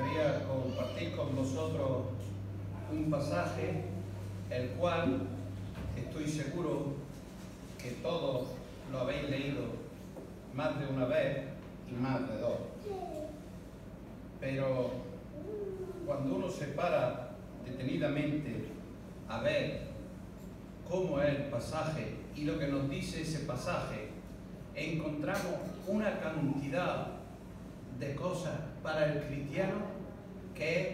gustaría compartir con vosotros un pasaje el cual estoy seguro que todos lo habéis leído más de una vez y más de dos. Pero cuando uno se para detenidamente a ver cómo es el pasaje y lo que nos dice ese pasaje, encontramos una cantidad de cosas para el cristiano que es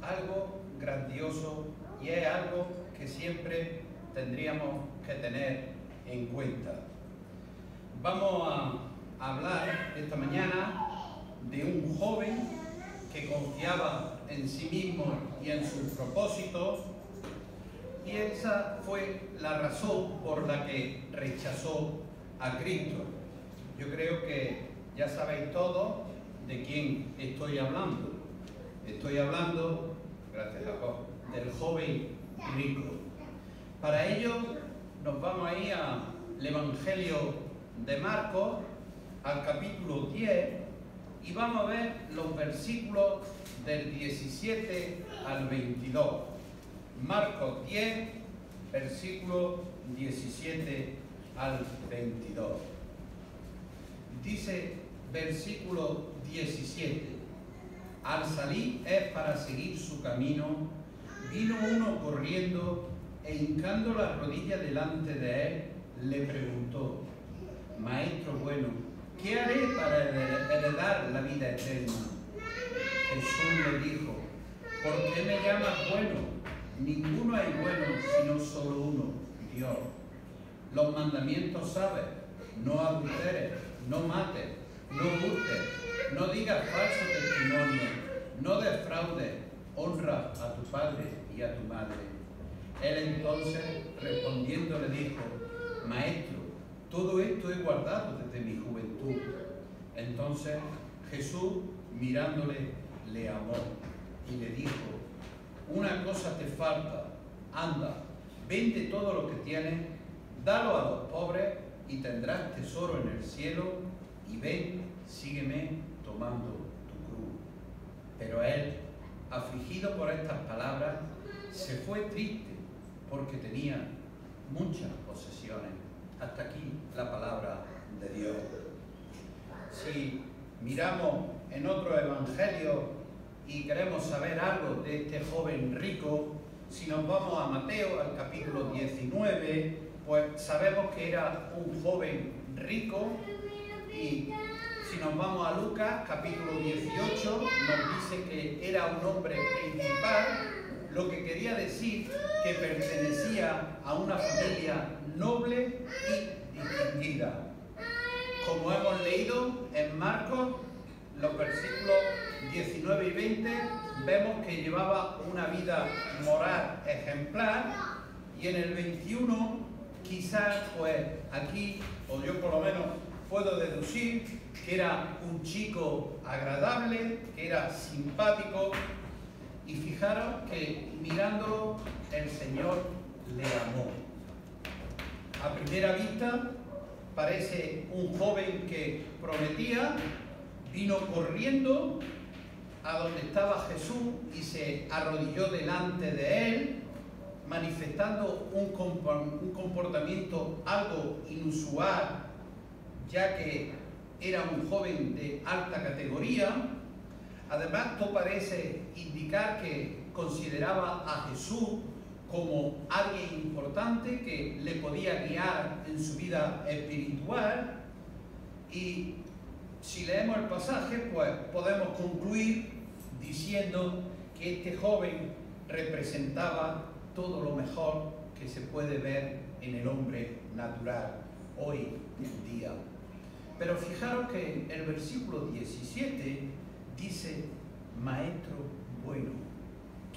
algo grandioso y es algo que siempre tendríamos que tener en cuenta. Vamos a hablar esta mañana de un joven que confiaba en sí mismo y en sus propósitos, y esa fue la razón por la que rechazó a Cristo. Yo creo que ya sabéis todos de quién estoy hablando. Estoy hablando, gracias a Dios, del joven rico. Para ello nos vamos a ir al Evangelio de Marcos, al capítulo 10, y vamos a ver los versículos del 17 al 22. Marcos 10, versículo 17 al 22. Dice versículo 17: al salir es para seguir su camino, vino uno corriendo e hincando la rodilla delante de él, le preguntó: Maestro bueno, ¿qué haré para heredar la vida eterna? Jesús le dijo: ¿por qué me llamas bueno? Ninguno hay bueno sino solo uno, Dios. Los mandamientos sabes: no adulteres, no mates, no hurtes, no digas falso testimonio, no defraudes, honra a tu padre y a tu madre. Él entonces, respondiendo, le dijo: Maestro, todo esto he guardado desde mi juventud. Entonces Jesús, mirándole, le amó y le dijo: una cosa te falta, anda, vende todo lo que tienes, dalo a los pobres y tendrás tesoro en el cielo, y ven, sígueme tomando tu cruz. Pero él, afligido por estas palabras, se fue triste porque tenía muchas posesiones. Hasta aquí la palabra de Dios. Si miramos en otro evangelio y queremos saber algo de este joven rico, si nos vamos a Mateo, al capítulo 19, pues sabemos que era un joven rico, y si nos vamos a Lucas, capítulo 18, nos dice que era un hombre principal, lo que quería decir que pertenecía a una familia noble y distinguida. Como hemos leído en Marcos, los versículos 19 y 20, vemos que llevaba una vida moral ejemplar, y en el 21 quizás, pues aquí, o yo por lo menos puedo deducir que era un chico agradable, que era simpático, y fijaros que mirándolo el Señor le amó. A primera vista parece un joven que prometía. Vino corriendo a donde estaba Jesús y se arrodilló delante de él, manifestando un comportamiento algo inusual, ya que era un joven de alta categoría. Además, esto parece indicar que consideraba a Jesús como alguien importante que le podía guiar en su vida espiritual. Y si leemos el pasaje, pues podemos concluir diciendo que este joven representaba todo lo mejor que se puede ver en el hombre natural hoy en día. Pero fijaros que el versículo 17 dice: Maestro bueno,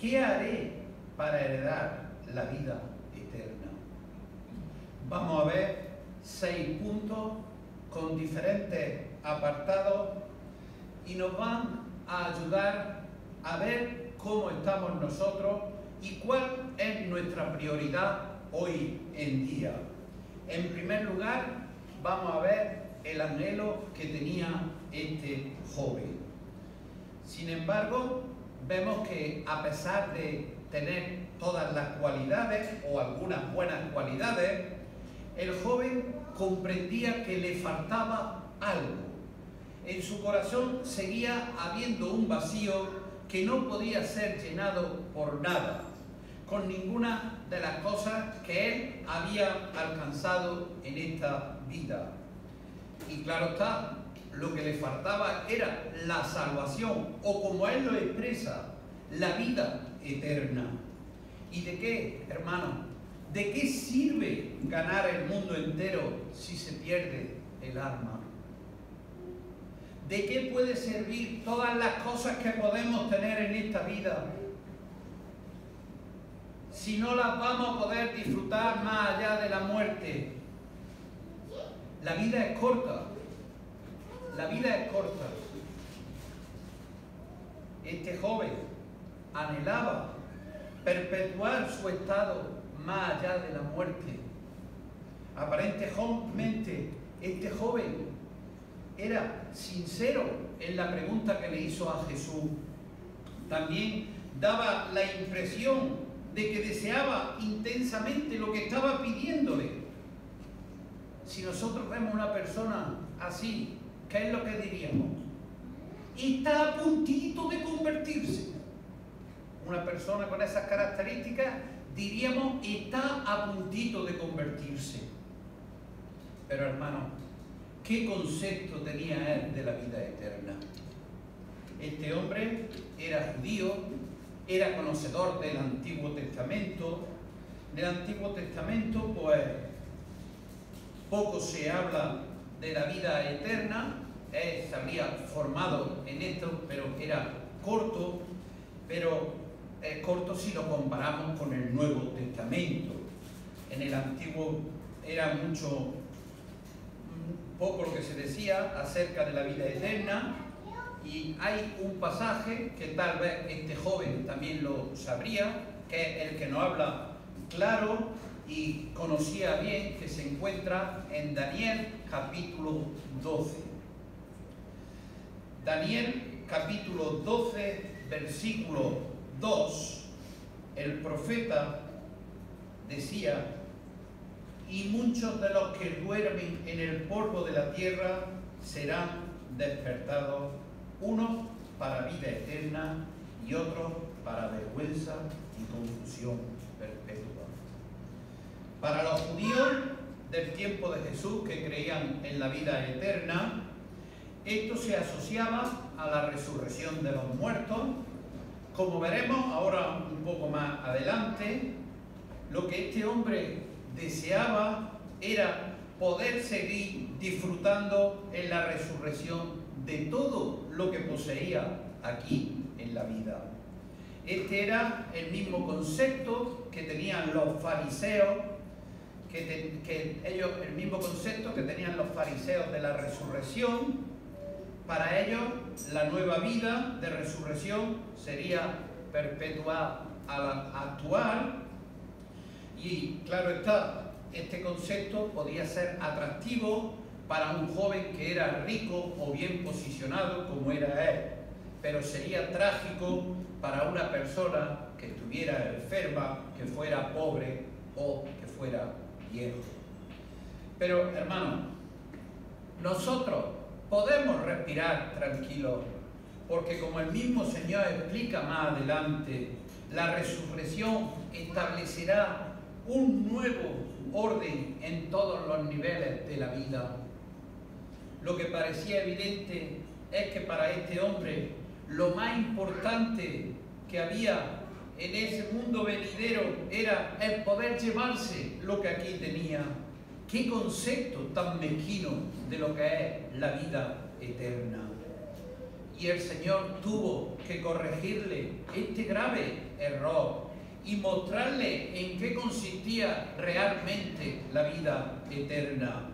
¿qué haré para heredar la vida eterna? Vamos a ver 6 puntos con diferentes apartados, y nos van a ayudar a ver cómo estamos nosotros y cuál es nuestra prioridad hoy en día. En primer lugar, vamos a ver el anhelo que tenía este joven. Si Sin embargo, vemos que a pesar de tener todas las cualidades o algunas buenas cualidades, el joven comprendía que le faltaba algo. En su corazón seguía habiendo un vacío que no podía ser llenado por nada, con ninguna de las cosas que él había alcanzado en esta vida. Y claro está, lo que le faltaba era la salvación, o como él lo expresa, la vida eterna. ¿Y de qué, hermano? ¿De qué sirve ganar el mundo entero si se pierde el alma? ¿De qué puede servir todas las cosas que podemos tener en esta vida si no las vamos a poder disfrutar más allá de la muerte? La vida es corta. La vida es corta. Este joven anhelaba perpetuar su estado más allá de la muerte. Aparentemente, este joven era sincero en la pregunta que le hizo a Jesús. También daba la impresión de que deseaba intensamente lo que estaba pidiéndole. Si nosotros vemos una persona así, ¿qué es lo que diríamos? Está a puntito de convertirse. Una persona con esas características, diríamos, está a puntito de convertirse. Pero hermano, ¿qué concepto tenía él de la vida eterna? Este hombre era judío, era conocedor del Antiguo Testamento. Del Antiguo Testamento, pues, poco se habla de la vida eterna. Él se habría formado en esto, pero era corto, pero es corto si lo comparamos con el Nuevo Testamento. En el Antiguo era poco lo que se decía acerca de la vida eterna, y hay un pasaje que tal vez este joven también lo sabría, que es el que nos habla claro y conocía bien, que se encuentra en Daniel capítulo 12. Daniel capítulo 12, versículo 2, el profeta decía: y muchos de los que duermen en el polvo de la tierra serán despertados, unos para vida eterna y otros para vergüenza y confusión perpetua. Para los judíos del tiempo de Jesús que creían en la vida eterna, esto se asociaba a la resurrección de los muertos. Como veremos ahora un poco más adelante, lo que este hombre deseaba era poder seguir disfrutando en la resurrección de todo lo que poseía aquí en la vida. Este era el mismo concepto que tenían los fariseos, el mismo concepto que tenían los fariseos de la resurrección. Para ellos, la nueva vida de resurrección sería perpetua al actual. Y claro está, este concepto podía ser atractivo para un joven que era rico o bien posicionado como era él, pero sería trágico para una persona que estuviera enferma, que fuera pobre o que fuera viejo. Pero hermano, nosotros podemos respirar tranquilos, porque como el mismo Señor explica más adelante, la resurrección establecerá un nuevo orden en todos los niveles de la vida. Lo que parecía evidente es que para este hombre lo más importante que había en ese mundo venidero era el poder llevarse lo que aquí tenía. ¡Qué concepto tan mezquino de lo que es la vida eterna! Y el Señor tuvo que corregirle este grave error y mostrarle en qué consistía realmente la vida eterna.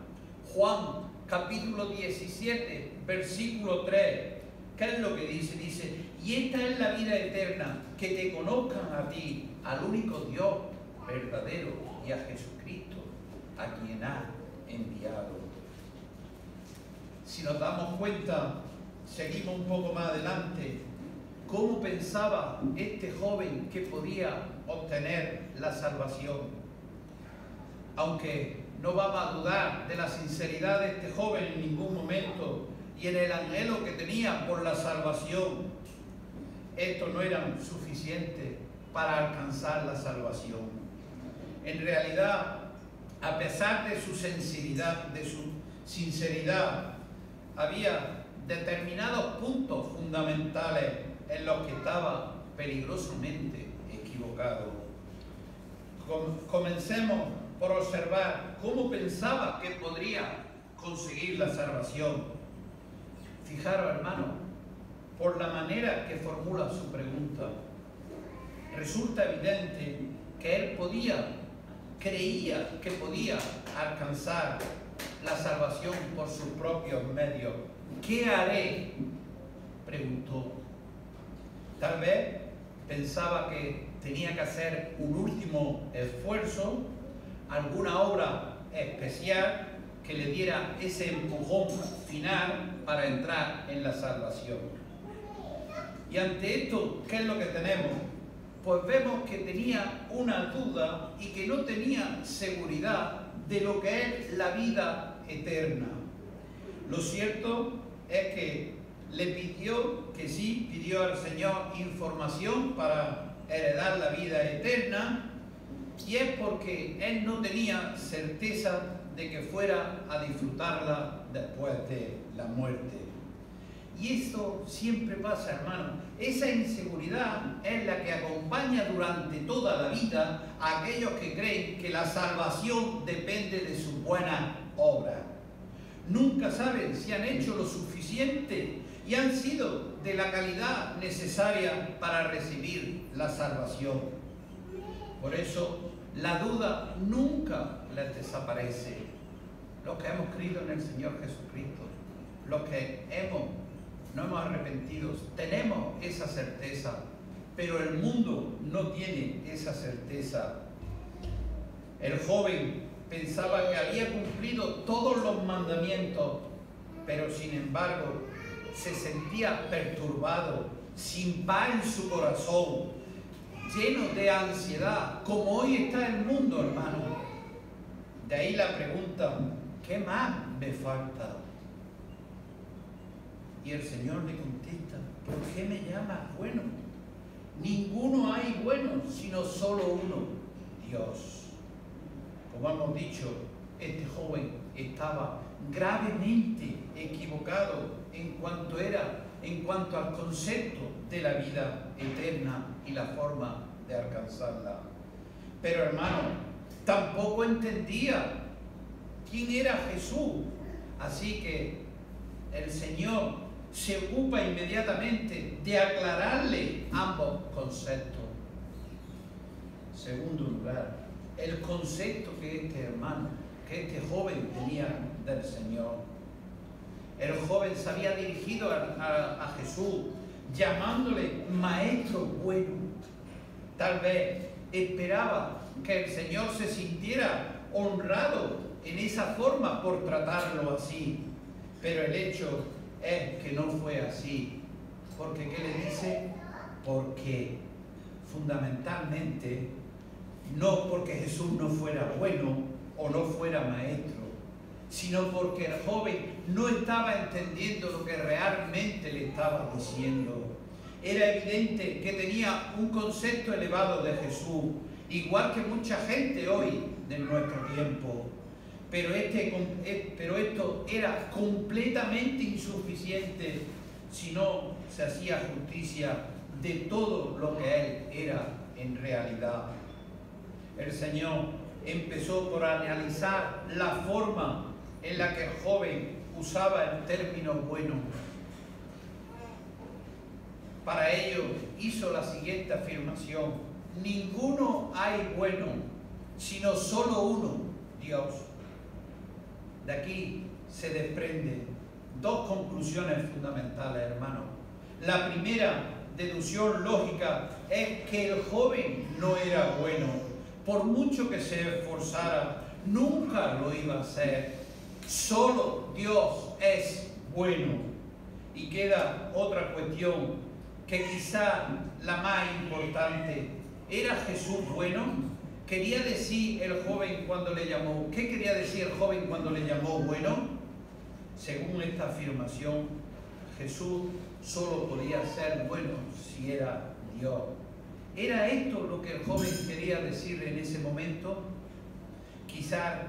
Juan capítulo 17, versículo 3, ¿qué es lo que dice? Dice: y esta es la vida eterna, que te conozcan a ti, al único Dios verdadero, y a Jesucristo, a quien ha enviado. Si nos damos cuenta, seguimos un poco más adelante, cómo pensaba este joven que podía obtener la salvación. Aunque no vamos a dudar de la sinceridad de este joven en ningún momento y en el anhelo que tenía por la salvación, esto no era suficiente para alcanzar la salvación. En realidad, a pesar de su sinceridad, había determinados puntos fundamentales en los que estaba peligrosamente equivocado. Comencemos por observar cómo pensaba que podría conseguir la salvación. Fijaros, hermano, por la manera que formula su pregunta, resulta evidente que él creía que podía alcanzar la salvación por sus propios medios. ¿Qué haré?, preguntó. Tal vez pensaba que tenía que hacer un último esfuerzo, alguna obra especial que le diera ese empujón final para entrar en la salvación. Y ante esto, ¿qué es lo que tenemos? Pues vemos que tenía una duda y que no tenía seguridad de lo que es la vida eterna. Lo cierto es que pidió al Señor información para heredar la vida eterna, y es porque él no tenía certeza de que fuera a disfrutarla después de la muerte. Y esto siempre pasa, hermano. Esa inseguridad es la que acompaña durante toda la vida a aquellos que creen que la salvación depende de sus buenas obras. Nunca saben si han hecho lo suficiente y han sido de la calidad necesaria para recibir la salvación. Por eso, la duda nunca les desaparece. Los que hemos creído en el Señor Jesucristo, los que no hemos arrepentido, tenemos esa certeza, pero el mundo no tiene esa certeza. El joven pensaba que había cumplido todos los mandamientos, pero sin embargo se sentía perturbado, sin paz en su corazón, lleno de ansiedad, como hoy está el mundo, hermano. De ahí la pregunta: ¿qué más me falta? Y el Señor le contesta: ¿por qué me llamas bueno? Ninguno hay bueno, sino solo uno, Dios. Como hemos dicho, este joven estaba gravemente equivocado en cuanto al concepto de la vida eterna y la forma de alcanzarla. Pero, hermano, tampoco entendía quién era Jesús. Así que el Señor se ocupa inmediatamente de aclararle ambos conceptos. En segundo lugar, el concepto que este joven tenía del Señor. El joven se había dirigido a Jesús llamándole maestro bueno. Tal vez esperaba que el Señor se sintiera honrado en esa forma por tratarlo así, pero el hecho es que no fue así. Porque ¿qué le dice? Porque fundamentalmente no porque Jesús no fuera bueno o no fuera maestro, sino porque el joven no estaba entendiendo lo que realmente le estaba diciendo. Era evidente que tenía un concepto elevado de Jesús, igual que mucha gente hoy de nuestro tiempo. Pero esto era completamente insuficiente si no se hacía justicia de todo lo que él era en realidad. El Señor empezó por analizar la forma en la que el joven usaba el término bueno. Para ello hizo la siguiente afirmación: ninguno hay bueno, sino solo uno, Dios. De aquí se desprenden dos conclusiones fundamentales, hermano. La primera deducción lógica es que el joven no era bueno. Por mucho que se esforzara, nunca lo iba a hacer. Solo Dios es bueno. Y queda otra cuestión que quizá la más importante, ¿era Jesús bueno? ¿Quería decir el joven cuando le llamó? ¿Qué quería decir el joven cuando le llamó bueno? Según esta afirmación, Jesús solo podía ser bueno si era Dios. ¿Era esto lo que el joven quería decir en ese momento? Quizás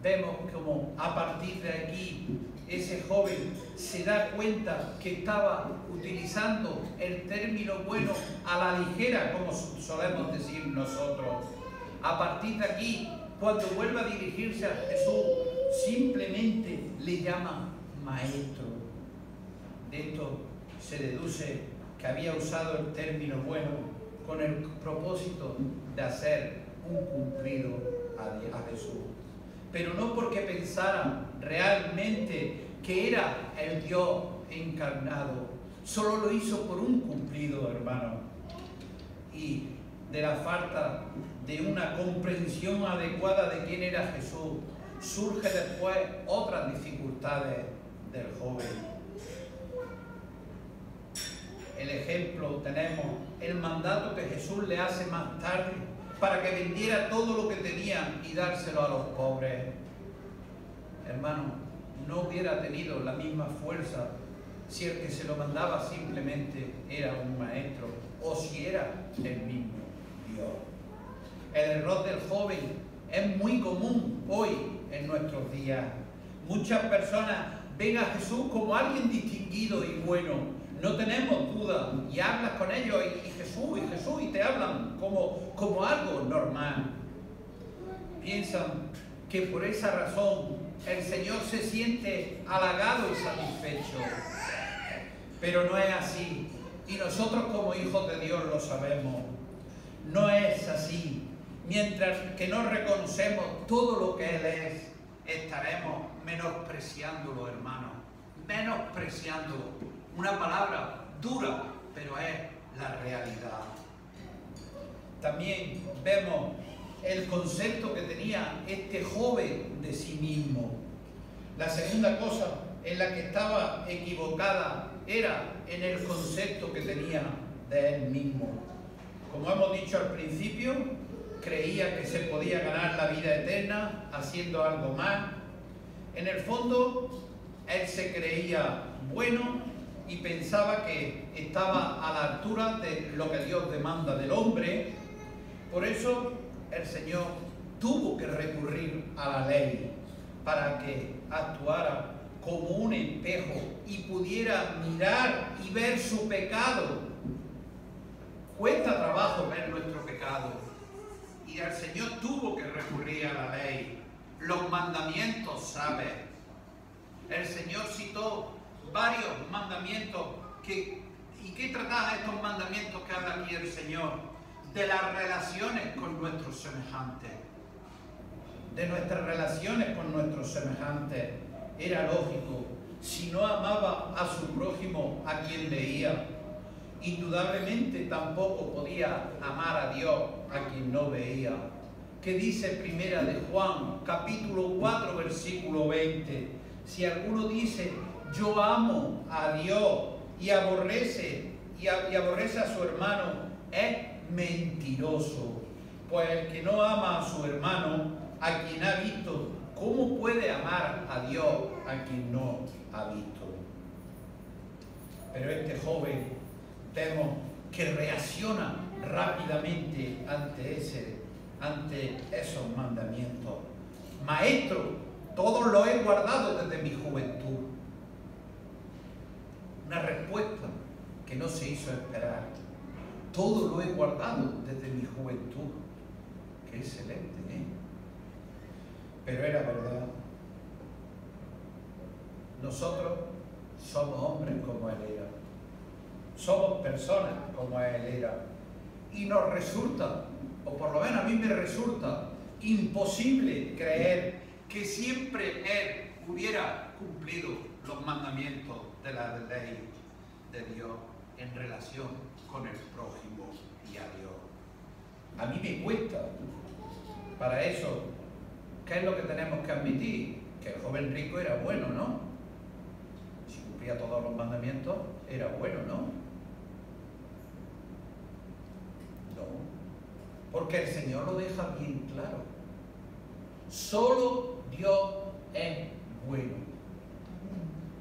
vemos como a partir de aquí ese joven se da cuenta que estaba utilizando el término bueno a la ligera, como solemos decir nosotros. A partir de aquí, cuando vuelve a dirigirse a Jesús, simplemente le llama maestro. De esto se deduce que había usado el término bueno con el propósito de hacer un cumplido a Jesús. Pero no porque pensara realmente que era el Dios encarnado. Solo lo hizo por un cumplido, hermano. Y de la falta de una comprensión adecuada de quién era Jesús, surge después otras dificultades del joven. El ejemplo tenemos el mandato que Jesús le hace más tarde para que vendiera todo lo que tenía y dárselo a los pobres. Hermano, no hubiera tenido la misma fuerza si el que se lo mandaba simplemente era un maestro o si era el mismo Dios. El error del joven es muy común hoy en nuestros días. Muchas personas ven a Jesús como alguien distinguido y bueno. No tenemos duda, y hablas con ellos y Jesús, y te hablan como algo normal. Piensan que por esa razón el Señor se siente halagado y satisfecho. Pero no es así, y nosotros como hijos de Dios lo sabemos. No es así. Mientras que no reconocemos todo lo que Él es, estaremos menospreciándolo, hermano. Menospreciándolo. Una palabra dura, pero es la realidad. También vemos el concepto que tenía este joven de sí mismo. La segunda cosa en la que estaba equivocada era en el concepto que tenía de él mismo. Como hemos dicho al principio, creía que se podía ganar la vida eterna haciendo algo más. En el fondo, él se creía bueno y pensaba que estaba a la altura de lo que Dios demanda del hombre. Por eso el Señor tuvo que recurrir a la ley para que actuara como un espejo y pudiera mirar y ver su pecado. Cuesta trabajo ver nuestro pecado y el Señor tuvo que recurrir a la ley. Los mandamientos, ¿sabes? El Señor citó varios mandamientos. ¿Y qué tratan estos mandamientos que habla aquí el Señor? De las relaciones con nuestros semejantes. De nuestras relaciones con nuestros semejantes. Era lógico. Si no amaba a su prójimo, a quien veía, indudablemente tampoco podía amar a Dios, a quien no veía. ¿Qué dice Primera de Juan, capítulo 4, versículo 20? Si alguno dice, yo amo a Dios y aborrece a su hermano, es mentiroso. Pues el que no ama a su hermano, a quien ha visto, ¿cómo puede amar a Dios a quien no ha visto? Pero este joven vemos que reacciona rápidamente ante esos mandamientos. Maestro, todos los he guardado desde mi juventud. Una respuesta que no se hizo esperar. Todo lo he guardado desde mi juventud. Qué excelente, ¿eh? Pero era verdad. Nosotros somos hombres como Él era. Somos personas como Él era. Y nos resulta, o por lo menos a mí me resulta, imposible creer que siempre Él hubiera cumplido los mandamientos de la ley de Dios en relación con el prójimo y a Dios. A mí me cuesta. Para eso, ¿qué es lo que tenemos que admitir? Que el joven rico era bueno, ¿no? Si cumplía todos los mandamientos, era bueno, ¿no? porque el Señor lo deja bien claro. Solo Dios es bueno.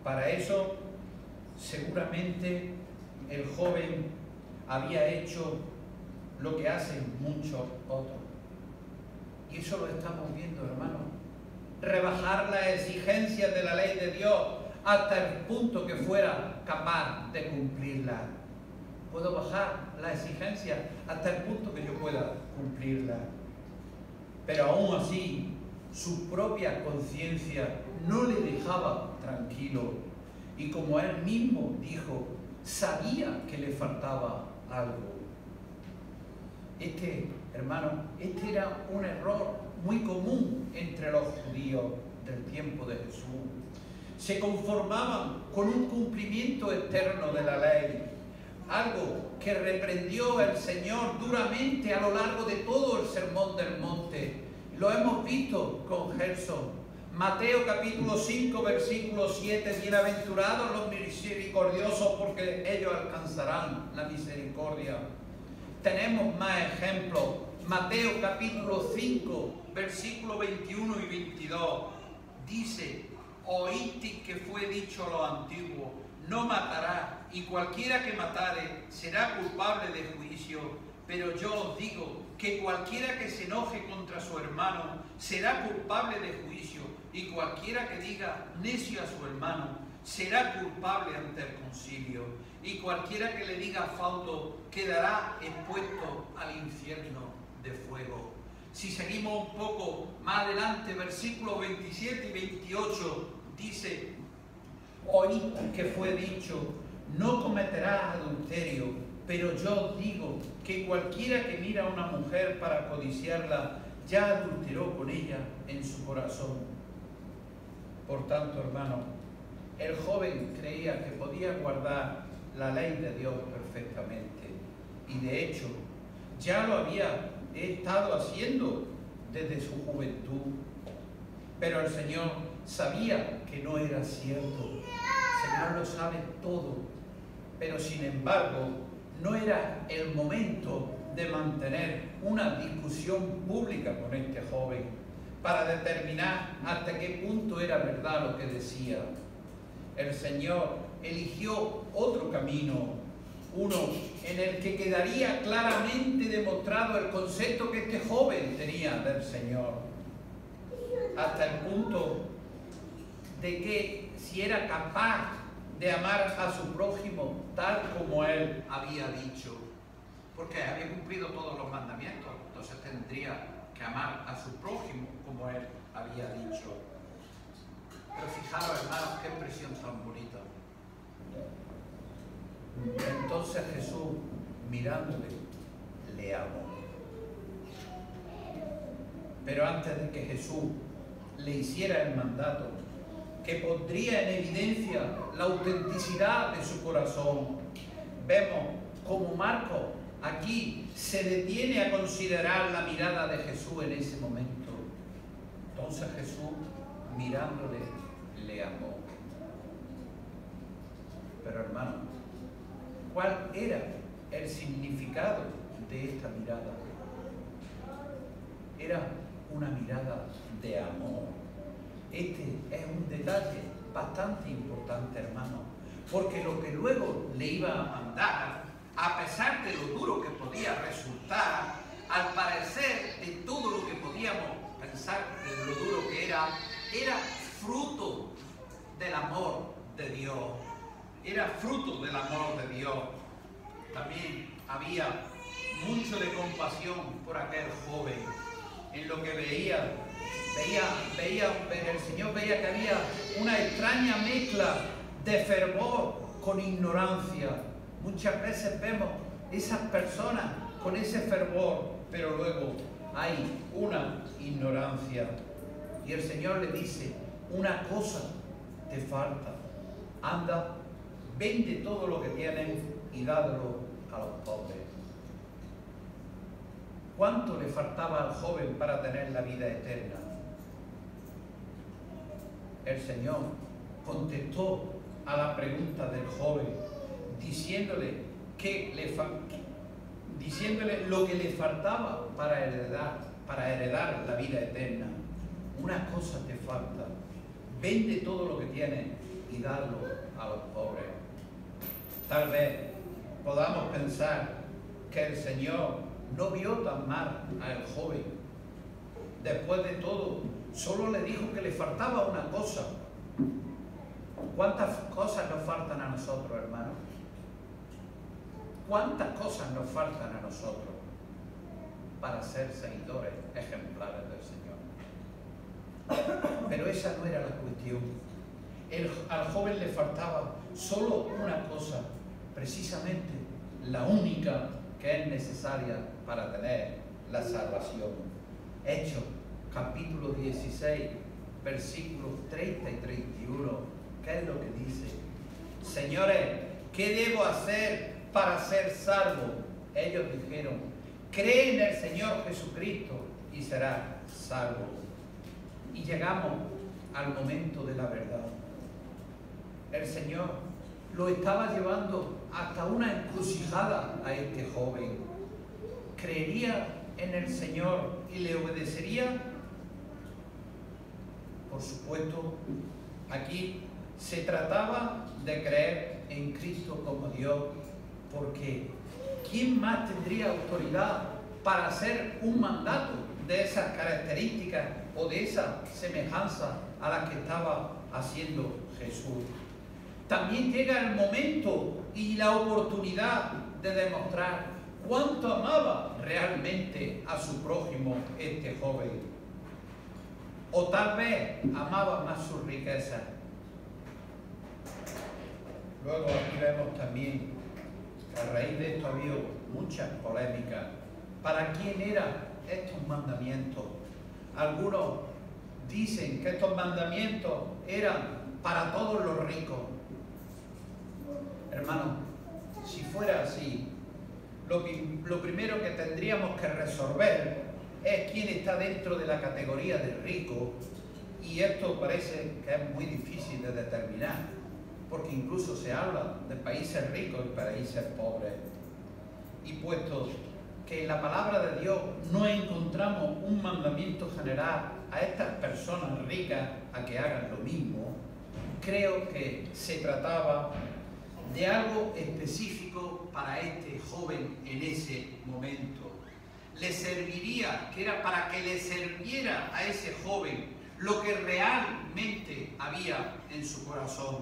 Para eso, seguramente, el joven había hecho lo que hacen muchos otros. Y eso lo estamos viendo, hermanos. Rebajar las exigencias de la ley de Dios hasta el punto que fuera capaz de cumplirla. Puedo bajar la exigencia hasta el punto que yo pueda cumplirla. Pero aún así, su propia conciencia no le dejaba tranquilo. Y como él mismo dijo, sabía que le faltaba algo. Hermano, este era un error muy común entre los judíos del tiempo de Jesús. Se conformaban con un cumplimiento externo de la ley, algo que reprendió el Señor duramente a lo largo de todo el Sermón del Monte. Lo hemos visto con Gerson. Mateo capítulo 5, versículo 7, bienaventurados los misericordiosos porque ellos alcanzarán la misericordia. Tenemos más ejemplos. Mateo capítulo 5, versículo 21 y 22, dice: oísteis que fue dicho a los antiguos, no matarás, y cualquiera que matare será culpable de juicio. Pero yo os digo que cualquiera que se enoje contra su hermano será culpable de juicio, y cualquiera que diga necio a su hermano será culpable ante el concilio, y cualquiera que le diga fauto quedará expuesto al infierno de fuego. Si seguimos un poco más adelante, versículos 27 y 28, dice: oí que fue dicho, no cometerás adulterio, pero yo os digo que cualquiera que mira a una mujer para codiciarla, ya adulteró con ella en su corazón. Por tanto, hermano, el joven creía que podía guardar la ley de Dios perfectamente, y de hecho ya lo había estado haciendo desde su juventud. Pero el Señor sabía que no era cierto. El Señor lo sabe todo. Pero sin embargo, no era el momento de mantener una discusión pública con este joven para determinar hasta qué punto era verdad lo que decía. El Señor eligió otro camino, uno en el que quedaría claramente demostrado el concepto que este joven tenía del Señor, hasta el punto de que si era capaz de amar a su prójimo tal como él había dicho, porque había cumplido todos los mandamientos, entonces tendría que amar a su prójimo como él había dicho. Pero fijaros, hermanos, qué expresión tan bonita. Entonces Jesús, mirándole, le amó. Pero antes de que Jesús le hiciera el mandato, que pondría en evidencia la autenticidad de su corazón, vemos como Marcos aquí se detiene a considerar la mirada de Jesús en ese momento. Entonces Jesús, mirándole, le amó. Pero hermano, ¿cuál era el significado de esta mirada? Era una mirada de amor. Este es un detalle bastante importante, hermano, porque lo que luego le iba a mandar, a pesar de lo duro que podía resultar, al parecer de todo lo que podíamos pensar de lo duro que era fruto del amor de Dios. Era fruto del amor de Dios. También había mucho de compasión por aquel joven. En lo que veía, el Señor veía que había una extraña mezcla de fervor con ignorancia. Muchas veces vemos esas personas con ese fervor, pero luego hay una ignorancia. Y el Señor le dice: una cosa te falta. Anda, vende todo lo que tienes y dádelo a los pobres. ¿Cuánto le faltaba al joven para tener la vida eterna? El Señor contestó a la pregunta del joven, diciéndole que diciéndole lo que le faltaba para heredar la vida eterna. Una cosa te falta: vende todo lo que tienes y dalo a los pobres. Tal vez podamos pensar que el Señor no vio tan mal al joven. Después de todo, solo le dijo que le faltaba una cosa. ¿Cuántas cosas nos faltan a nosotros, hermanos? ¿Cuántas cosas nos faltan a nosotros para ser seguidores ejemplares del Señor? Pero esa no era la cuestión. Al joven le faltaba solo una cosa, precisamente la única que es necesaria para tener la salvación. Hechos, capítulo 16, versículos 30 y 31, ¿qué es lo que dice? Señores, ¿qué debo hacer para ser salvo? Ellos dijeron: cree en el Señor Jesucristo y serás salvo. Y llegamos al momento de la verdad. El Señor lo estaba llevando hasta una encrucijada a este joven. ¿Creería en el Señor y le obedecería? Por supuesto, aquí se trataba de creer en Cristo como Dios, porque ¿quién más tendría autoridad para hacer un mandato de esas características o de esa semejanza a la que estaba haciendo Jesús? También llega el momento y la oportunidad de demostrar cuánto amaba realmente a su prójimo este joven. O tal vez amaba más su riqueza. Luego aquí vemos también que a raíz de esto ha habido muchas polémicas. ¿Para quién eran estos mandamientos? Algunos dicen que estos mandamientos eran para todos los ricos. Hermano, si fuera así, lo primero que tendríamos que resolver es quién está dentro de la categoría de rico, y esto parece que es muy difícil de determinar, porque incluso se habla de países ricos y países pobres. Y puesto que en la palabra de Dios no encontramos un mandamiento general a estas personas ricas a que hagan lo mismo, creo que se trataba de algo específico para este joven en ese momento. Le serviría, que era para que le sirviera a ese joven lo que realmente había en su corazón.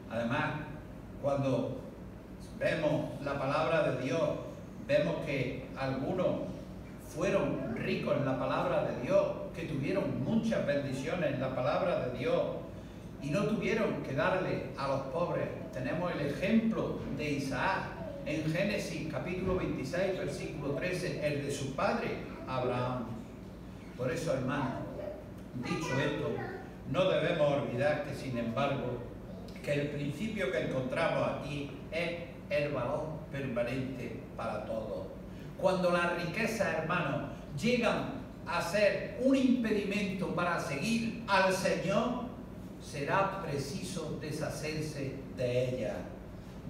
Además, cuando vemos la palabra de Dios, vemos que algunos fueron ricos en la palabra de Dios, que tuvieron muchas bendiciones en la palabra de Dios y no tuvieron que darle a los pobres. Tenemos el ejemplo de Isaac en Génesis capítulo 26, versículo 13, el de su padre Abraham. Por eso, hermano, dicho esto, no debemos olvidar que, sin embargo, que el principio que encontramos aquí es el valor permanente para todos. Cuando las riquezas, hermanos, llegan a ser un impedimento para seguir al Señor, será preciso deshacerse de ella.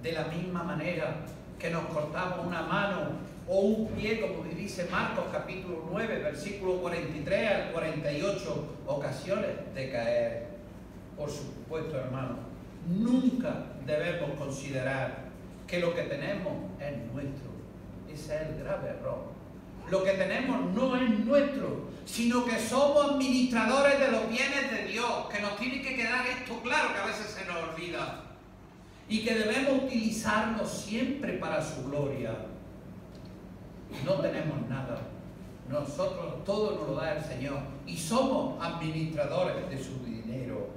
De la misma manera que nos cortamos una mano o un pie, como dice Marcos capítulo 9, versículo 43 al 48, ocasiones de caer. Por supuesto, hermano, nunca debemos considerar que lo que tenemos es nuestro. Ese es el grave error. Lo que tenemos no es nuestro, sino que somos administradores de los bienes de Dios, que nos tiene que quedar esto claro, que a veces se nos olvida, y que debemos utilizarlo siempre para su gloria. No tenemos nada. Nosotros todo nos lo da el Señor y somos administradores de su dinero.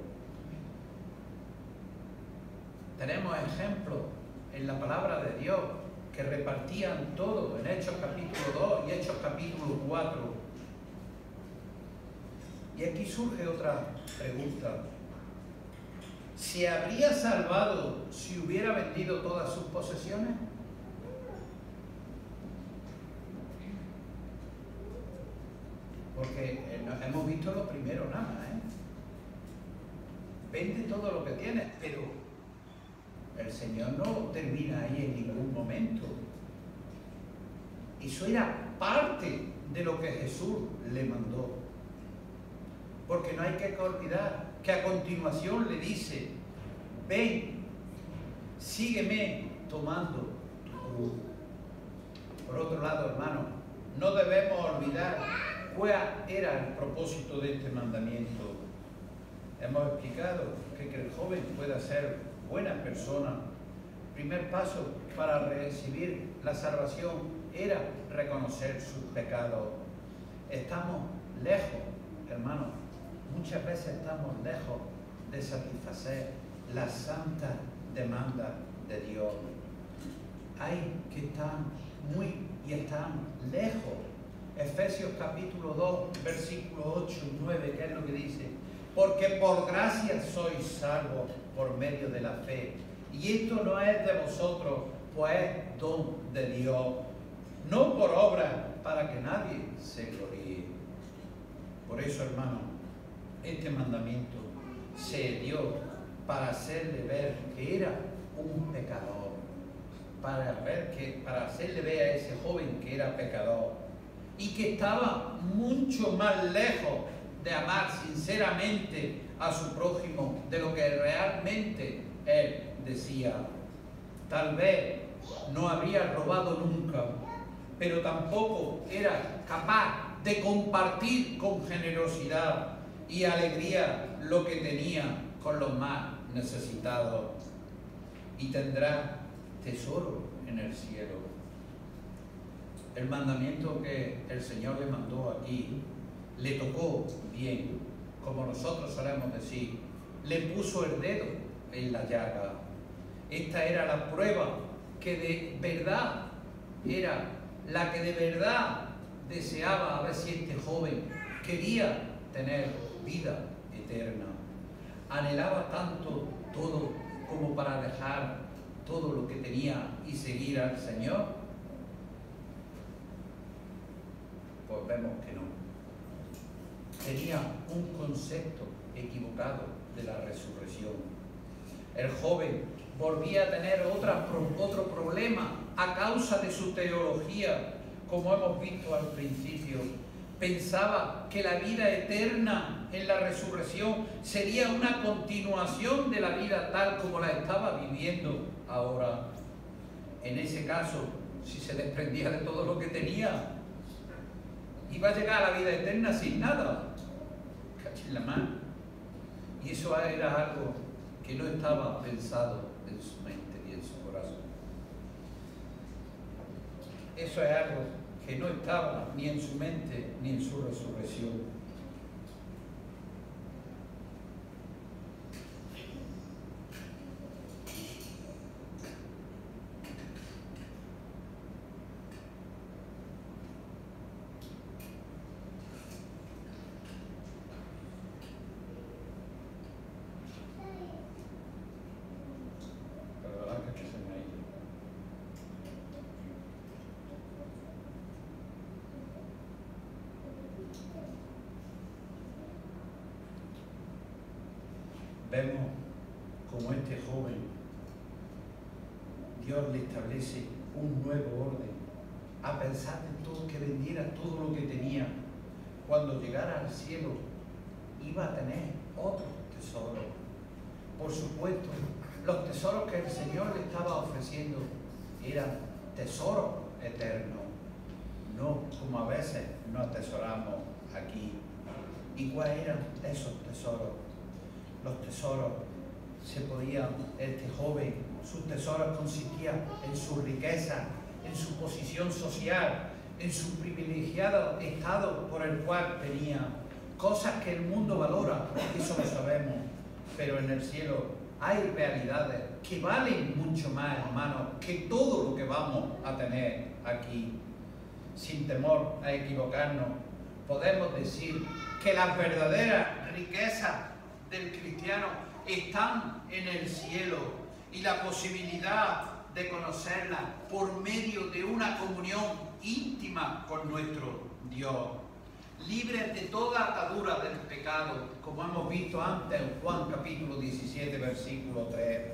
Tenemos ejemplos en la palabra de Dios que repartían todo en Hechos capítulo 2 y Hechos capítulo 4. Y aquí surge otra pregunta. ¿Se habría salvado si hubiera vendido todas sus posesiones? Porque hemos visto lo primero nada más, Vende todo lo que tienes, pero el Señor no termina ahí en ningún momento. Eso era parte de lo que Jesús le mandó. Porque no hay que olvidar que a continuación le dice: ven, sígueme tomando tu cruz. Por otro lado, hermano, no debemos olvidar cuál era el propósito de este mandamiento. Hemos explicado que el joven pueda ser buena persona. El primer paso para recibir la salvación era reconocer sus pecados. Estamos lejos, hermano, muchas veces estamos lejos de satisfacer las santas demandas de Dios. Hay que estar están lejos. Efesios capítulo 2, versículos 8 y 9, ¿qué es lo que dice? Porque por gracia sois salvos por medio de la fe. Y esto no es de vosotros, pues es don de Dios. No por obra, para que nadie se gloríe. Por eso, hermano, este mandamiento se dio para hacerle ver que era un pecador. Para hacerle ver a ese joven que era pecador. Y que estaba mucho más lejos de amar sinceramente a su prójimo de lo que realmente él decía. Tal vez no habría robado nunca, pero tampoco era capaz de compartir con generosidad y alegría lo que tenía con los más necesitados. Y tendrá tesoro en el cielo. El mandamiento que el Señor le mandó aquí le tocó bien, como nosotros solemos decir, le puso el dedo en la llaga. Esta era la prueba que de verdad era la que de verdad deseaba, a ver si este joven quería tener vida eterna. Anhelaba tanto todo como para dejar todo lo que tenía y seguir al Señor. Pues vemos que no. Tenía un concepto equivocado de la resurrección. El joven volvía a tener otro problema a causa de su teología, como hemos visto al principio. Pensaba que la vida eterna en la resurrección sería una continuación de la vida tal como la estaba viviendo ahora. En ese caso, si se desprendía de todo lo que tenía, iba a llegar a la vida eterna sin nada. Cachín la mano. Y eso era algo que no estaba pensado en su mente y en su corazón. Eso es algo que no estaba ni en su mente ni en su resurrección. Vemos como este joven, Dios le establece un nuevo orden, a pesar de todo, que vendiera todo lo que tenía. Cuando llegara al cielo, iba a tener otros tesoros. Por supuesto, los tesoros que el Señor le estaba ofreciendo eran tesoros eternos, no como a veces nos atesoramos aquí. ¿Y cuáles eran esos tesoros? Los tesoros este joven, sus tesoros consistían en su riqueza, en su posición social, en su privilegiado estado por el cual venía. Cosas que el mundo valora, eso lo sabemos, pero en el cielo hay realidades que valen mucho más, hermanos, que todo lo que vamos a tener aquí. Sin temor a equivocarnos, podemos decir que las verdaderas riquezas del cristiano están en el cielo, y la posibilidad de conocerla por medio de una comunión íntima con nuestro Dios, libres de toda atadura del pecado, como hemos visto antes en Juan capítulo 17, versículo 3.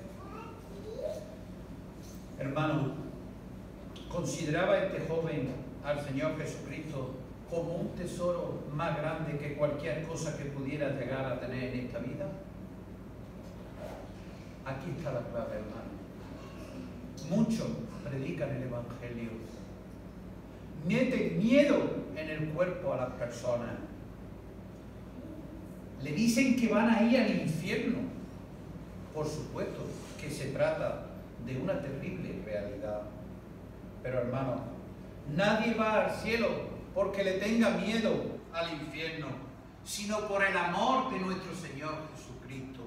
Hermanos, Consideraba este joven al Señor Jesucristo como un tesoro más grande que cualquier cosa que pudiera llegar a tener en esta vida. Aquí está la clave, hermano. Muchos predican el Evangelio, meten miedo en el cuerpo a las personas, le dicen que van a ir al infierno. Por supuesto que se trata de una terrible realidad, pero hermano, nadie va al cielo porque le tenga miedo al infierno, sino por el amor de nuestro Señor Jesucristo,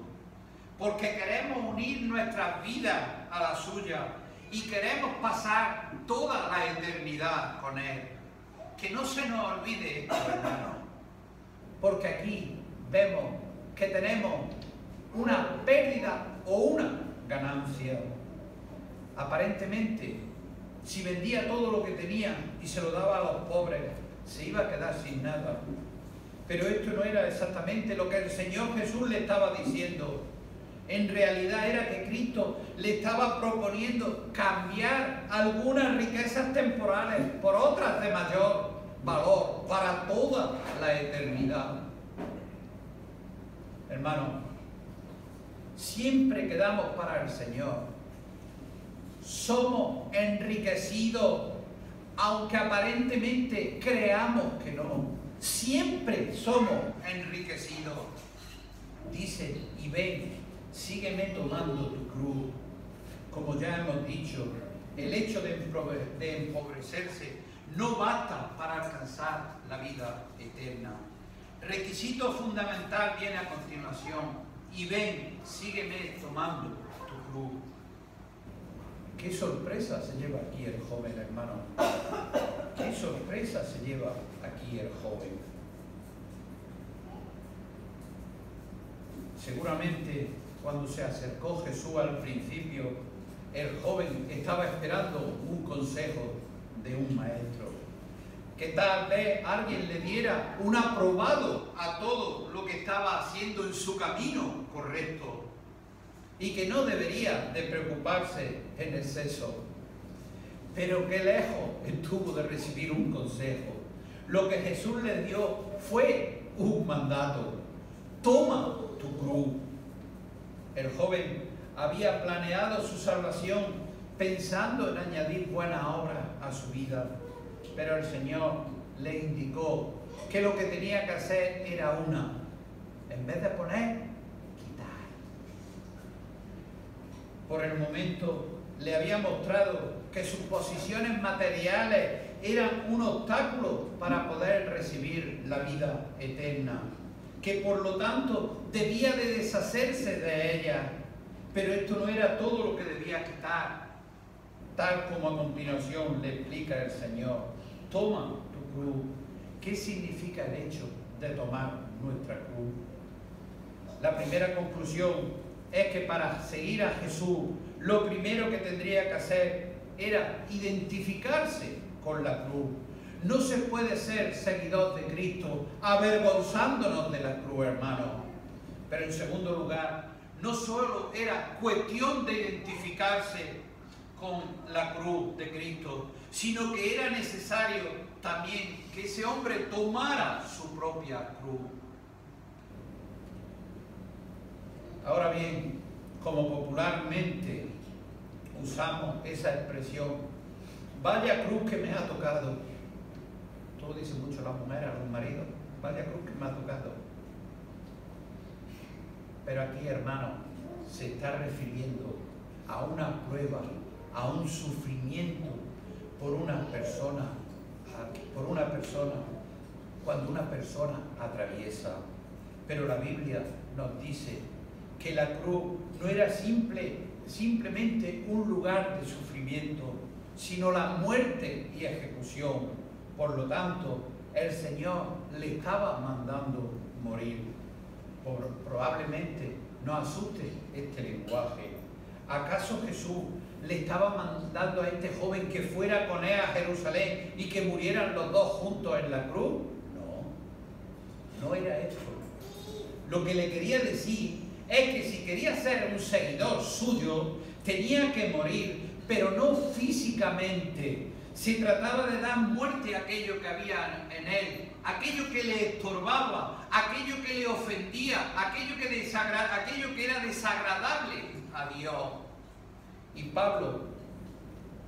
porque queremos unir nuestras vidas a la suya y queremos pasar toda la eternidad con Él. Que no se nos olvide esto, hermano, porque aquí vemos que tenemos una pérdida o una ganancia. Aparentemente, si vendía todo lo que tenía y se lo daba a los pobres, se iba a quedar sin nada. Pero esto no era exactamente lo que el Señor Jesús le estaba diciendo. En realidad era que Cristo le estaba proponiendo cambiar algunas riquezas temporales por otras de mayor valor para toda la eternidad. Hermano, siempre que damos para el Señor, somos enriquecidos, aunque aparentemente creamos que no. Siempre somos enriquecidos. Dice, y ven, sígueme tomando tu cruz. Como ya hemos dicho, el hecho de empobrecerse no basta para alcanzar la vida eterna. Requisito fundamental viene a continuación. Y ven, sígueme tomando tu cruz. Qué sorpresa se lleva aquí el joven, hermano. Qué sorpresa se lleva aquí el joven. Seguramente cuando se acercó Jesús al principio, el joven estaba esperando un consejo de un maestro. Que tal vez alguien le diera un aprobado a todo lo que estaba haciendo en su camino correcto y que no debería de preocuparse en exceso. Pero qué lejos estuvo de recibir un consejo. Lo que Jesús le dio fue un mandato. Toma tu cruz. El joven había planeado su salvación pensando en añadir buenas obras a su vida. Pero el Señor le indicó que lo que tenía que hacer era una. En vez de poner, quitar. Por el momento le había mostrado que sus posiciones materiales eran un obstáculo para poder recibir la vida eterna, que por lo tanto debía de deshacerse de ella. Pero esto no era todo lo que debía quitar, tal como a continuación le explica el Señor. Toma tu cruz. ¿Qué significa el hecho de tomar nuestra cruz? La primera conclusión es que para seguir a Jesús, lo primero que tendría que hacer era identificarse con la cruz. No se puede ser seguidor de Cristo avergonzándonos de la cruz, hermano. Pero en segundo lugar, no solo era cuestión de identificarse con la cruz de Cristo, sino que era necesario también que ese hombre tomara su propia cruz. Ahora bien, como popularmente usamos esa expresión, vaya cruz que me ha tocado. Todo dice mucho la mujer a los maridos, vaya cruz que me ha tocado. Pero aquí, hermano, se está refiriendo a una prueba, a un sufrimiento por una persona, cuando una persona atraviesa. Pero la Biblia nos dice que la cruz no era simplemente un lugar de sufrimiento, sino la muerte y ejecución. Por lo tanto, el Señor le estaba mandando morir. Probablemente nos asuste este lenguaje. ¿Acaso Jesús le estaba mandando a este joven que fuera con él a Jerusalén y que murieran los dos juntos en la cruz? No, no era esto. Lo que le quería decir es que si quería ser un seguidor suyo, tenía que morir, pero no físicamente, Se trataba de dar muerte a aquello que había en él, aquello que le estorbaba, aquello que le ofendía, aquello que era desagradable a Dios. Y Pablo,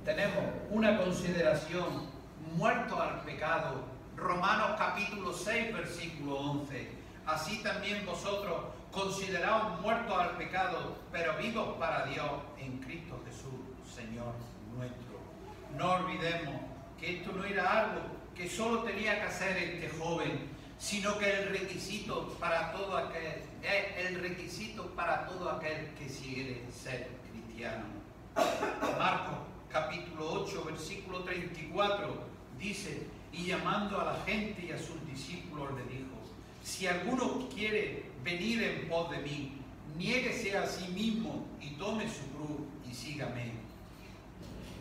tenemos una consideración: muertos al pecado. Romanos capítulo 6, versículo 11. Así también vosotros consideraos muertos al pecado, pero vivos para Dios en Cristo Jesús, Señor nuestro. No olvidemos que esto no era algo que solo tenía que hacer este joven, sino que el requisito para todo aquel que quiere ser cristiano. Marcos capítulo 8, versículo 34 dice: y llamando a la gente y a sus discípulos le dijo: si alguno quiere venir en pos de mí, niéguese a sí mismo y tome su cruz y sígame.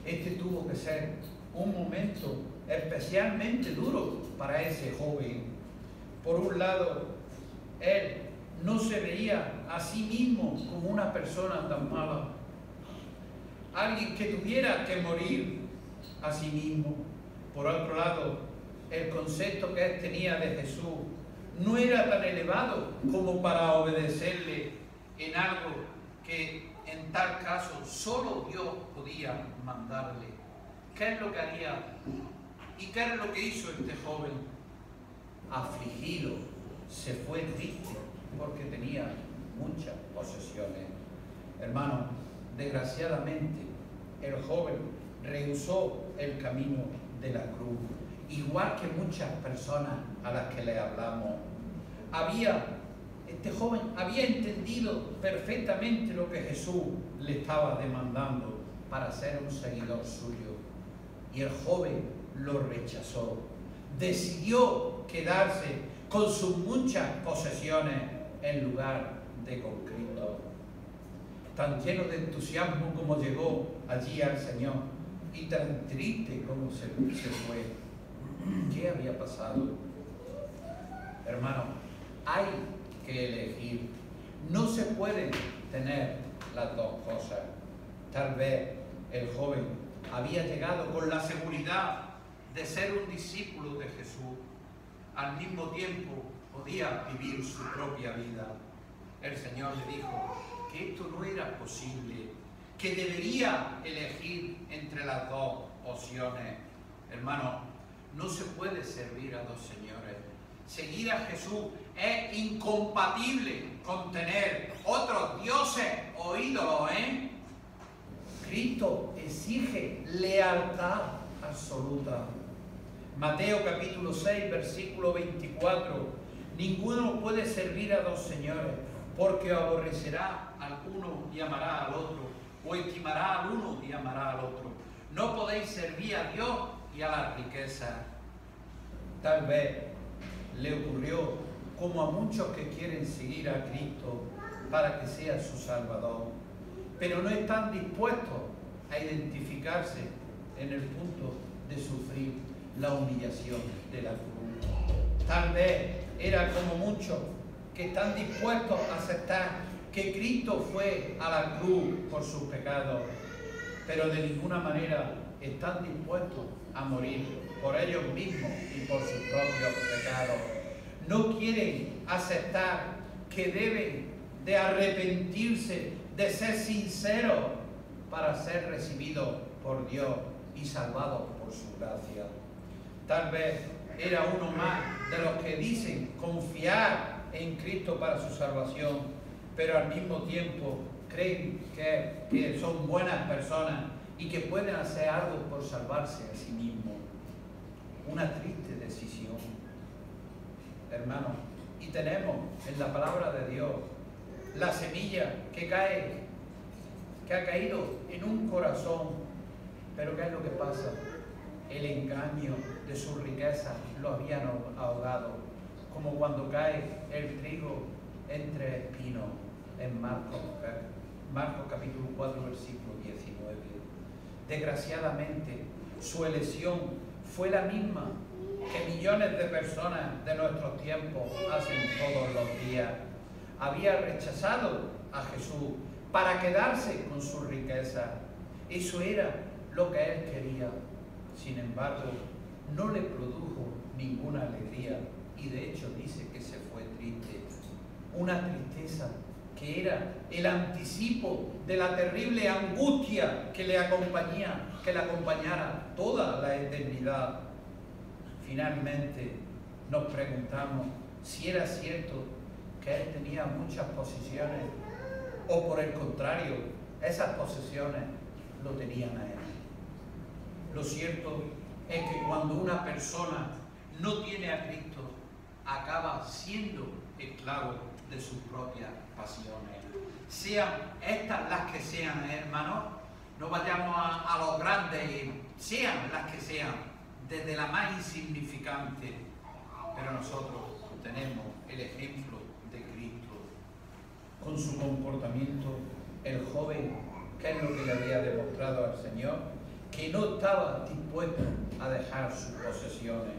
Este tuvo que ser un momento especialmente duro para ese joven. Por un lado, él no se veía a sí mismo como una persona tan mala, alguien que tuviera que morir a sí mismo. Por otro lado, el concepto que él tenía de Jesús no era tan elevado como para obedecerle en algo que en tal caso solo Dios podía mandarle. ¿Qué es lo que haría? ¿Y qué es lo que hizo este joven? Afligido, se fue triste porque tenía muchas posesiones. Hermano, desgraciadamente el joven rehusó el camino de la cruz, igual que muchas personas a las que le hablamos. Este joven había entendido perfectamente lo que Jesús le estaba demandando para ser un seguidor suyo, y el joven lo rechazó. Decidió quedarse con sus muchas posesiones en lugar de con Cristo. Tan lleno de entusiasmo como llegó allí al Señor, y tan triste como se fue. ¿Qué había pasado? Hermano, hay que elegir. No se pueden tener las dos cosas. Tal vez el joven había llegado con la seguridad de ser un discípulo de Jesús. Al mismo tiempo podía vivir su propia vida. El Señor le dijo que esto no era posible, que debería elegir entre las dos opciones. Hermano, no se puede servir a dos señores. Seguir a Jesús es incompatible con tener otros dioses o ídolos, Cristo exige lealtad absoluta. Mateo capítulo 6, versículo 24. Ninguno puede servir a dos señores, porque aborrecerá al uno y amará al otro, o estimará al uno y amará al otro. No podéis servir a Dios y a la riqueza. Tal vez le ocurrió como a muchos que quieren seguir a Cristo para que sea su Salvador, pero no están dispuestos a identificarse en el punto de sufrir la humillación de la cruz. Tal vez era como muchos que están dispuestos a aceptar que Cristo fue a la cruz por sus pecados, pero de ninguna manera están dispuestos a morir por ellos mismos y por sus propios pecados. No quieren aceptar que deben de arrepentirse, de ser sinceros para ser recibidos por Dios y salvados por su gracia. Tal vez era uno más de los que dicen confiar en Cristo para su salvación, pero al mismo tiempo creen que son buenas personas y que pueden hacer algo por salvarse a sí mismos. Una triste decisión, hermano. Y tenemos en la palabra de Dios la semilla que ha caído en un corazón. Pero ¿qué es lo que pasa? El engaño de su riqueza lo habían ahogado, como cuando cae el trigo entre espinos en Marcos capítulo 4, versículo 19. Desgraciadamente, su elección fue la misma que millones de personas de nuestros tiempos hacen todos los días. Había rechazado a Jesús para quedarse con su riqueza. Eso era lo que él quería. sin embargo, no le produjo ninguna alegría y de hecho dice que se fue triste. Una tristeza que era el anticipo de la terrible angustia que le acompañara toda la eternidad. Finalmente nos preguntamos si era cierto que él tenía muchas posesiones o por el contrario, esas posesiones lo tenían a él. Lo cierto es que cuando una persona no tiene a Cristo, acaba siendo esclavo de sus propias pasiones. Sean estas las que sean, hermanos, no vayamos a los grandes, sean las que sean, desde la más insignificante, pero nosotros tenemos el ejemplo de Cristo. Con su comportamiento, el joven, ¿qué es lo que le había demostrado al Señor? Que no estaba dispuesto a dejar sus posesiones.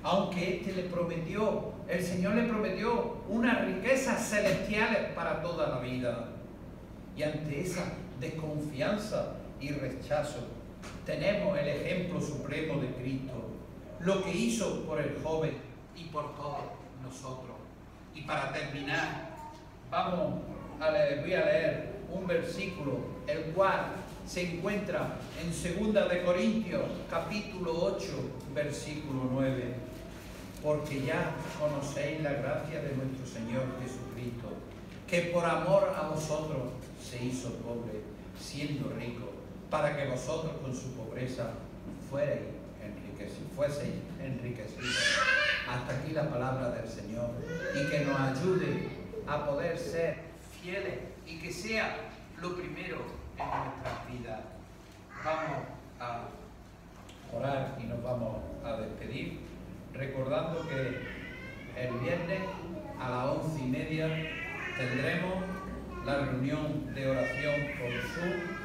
Aunque el Señor le prometió unas riquezas celestiales para toda la vida. Y ante esa desconfianza y rechazo, tenemos el ejemplo supremo de Cristo, lo que hizo por el joven y por todos nosotros. Y para terminar, voy a leer un versículo, el cual se encuentra en 2 de Corintios, capítulo 8, versículo 9. Porque ya conocéis la gracia de nuestro Señor Jesucristo, que por amor a vosotros se hizo pobre, siendo rico, para que vosotros con su pobreza fueseis enriquecidos. Hasta aquí la palabra del Señor, y que nos ayude a poder ser fieles y que sea lo primero en nuestras vidas. Vamos a orar y nos vamos a despedir, recordando que el viernes a las 11:30 tendremos la reunión de oración por Zoom